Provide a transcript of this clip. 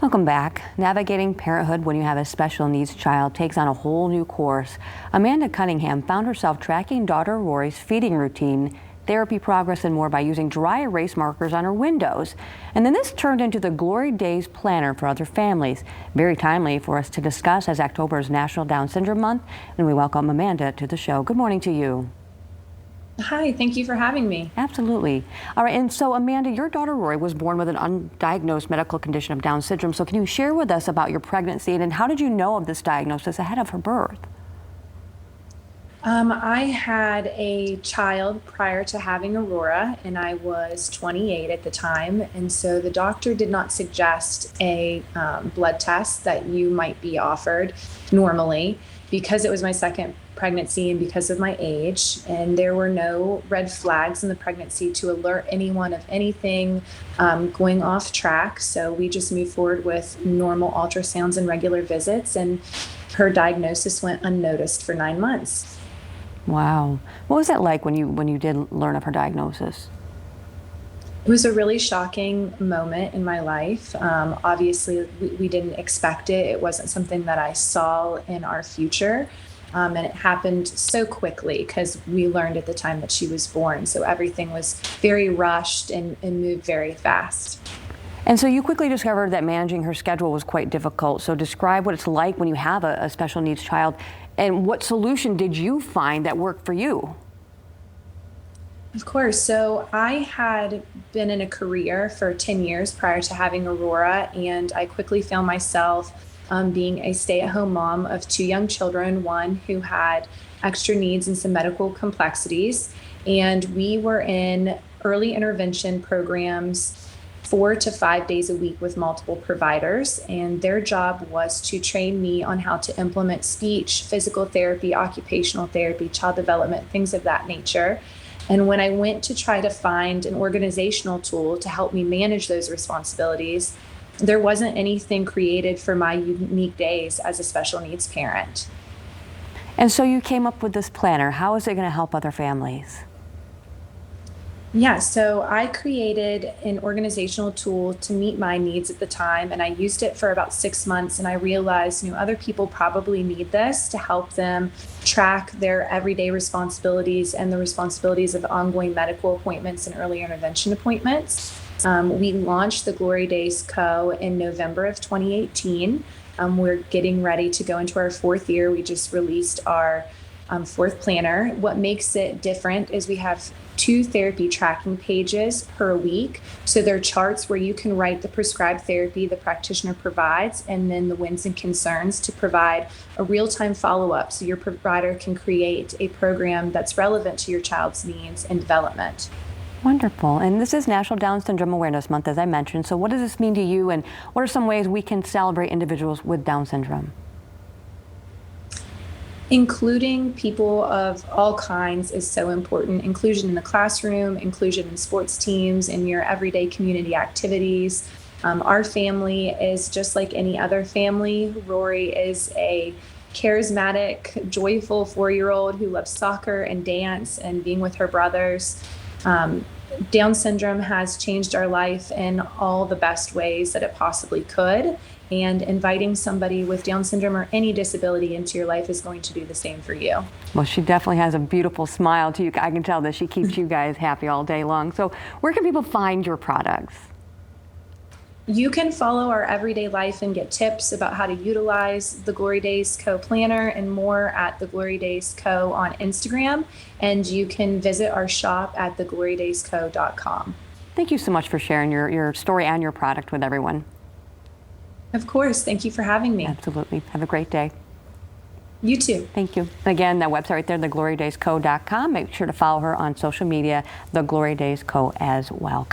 Welcome back. Navigating parenthood when you have a special needs child takes on a whole new course. Amanda Cunningham found herself tracking daughter Rory's feeding routine, therapy progress, and more by using dry erase markers on her windows. And then this turned into the Glory Days planner for other families. Very timely for us to discuss as October is National Down Syndrome Month. And we welcome Amanda to the show. Good morning to you. Hi, thank you for having me. Absolutely. All right, and so Amanda, your daughter Rory was born with an undiagnosed medical condition of Down syndrome. So can you share with us about your pregnancy and how did you know of this diagnosis ahead of her birth? I had a child prior to having Aurora, and I was 28 at the time. And so the doctor did not suggest a blood test that you might be offered normally because it was my second pregnancy and because of my age. And there were no red flags in the pregnancy to alert anyone of anything going off track. So we just moved forward with normal ultrasounds and regular visits, and her diagnosis went unnoticed for 9 months. Wow. What was that like when you did learn of her diagnosis? It was a really shocking moment in my life. Obviously, we didn't expect it. It wasn't something that I saw in our future. And it happened so quickly because we learned at the time that she was born. So everything was very rushed and moved very fast. And so you quickly discovered that managing her schedule was quite difficult. So describe what it's like when you have a special needs child, and what solution did you find that worked for you? Of course. So I had been in a career for 10 years prior to having Aurora, and I quickly found myself being a stay-at-home mom of 2 young children, one who had extra needs and some medical complexities. And we were in early intervention programs 4 to 5 days a week with multiple providers, and their job was to train me on how to implement speech, physical therapy, occupational therapy, child development, things of that nature. And when I went to try to find an organizational tool to help me manage those responsibilities, there wasn't anything created for my unique days as a special needs parent. And so you came up with this planner. How is it going to help other families? Yeah, so I created an organizational tool to meet my needs at the time, and I used it for about 6 months, and I realized, other people probably need this to help them track their everyday responsibilities and the responsibilities of ongoing medical appointments and early intervention appointments. We launched the Glory Days Co. in November of 2018. We're getting ready to go into our 4th year. We just released our 4th planner. What makes it different is we have 2 therapy tracking pages per week. So there are charts where you can write the prescribed therapy the practitioner provides, and then the wins and concerns to provide a real-time follow-up so your provider can create a program that's relevant to your child's needs and development. Wonderful. And this is National Down Syndrome Awareness Month, as I mentioned. So what does this mean to you, and what are some ways we can celebrate individuals with Down syndrome? Including people of all kinds is so important. Inclusion in the classroom, inclusion in sports teams, in your everyday community activities. Our family is just like any other family. Rory is a charismatic, joyful 4-year-old who loves soccer and dance and being with her brothers. Down syndrome has changed our life in all the best ways that it possibly could. And inviting somebody with Down syndrome or any disability into your life is going to do the same for you. Well, she definitely has a beautiful smile to you. I can tell that she keeps you guys happy all day long. So where can people find your products? You can follow our everyday life and get tips about how to utilize the Glory Days Co. planner and more at the Glory Days Co. on Instagram. And you can visit our shop at theglorydaysco.com. Thank you so much for sharing your story and your product with everyone. Of course. Thank you for having me. Absolutely. Have a great day. You too. Thank you. Again, that website right there, theglorydaysco.com. Make sure to follow her on social media, The Glory Days Co. as well.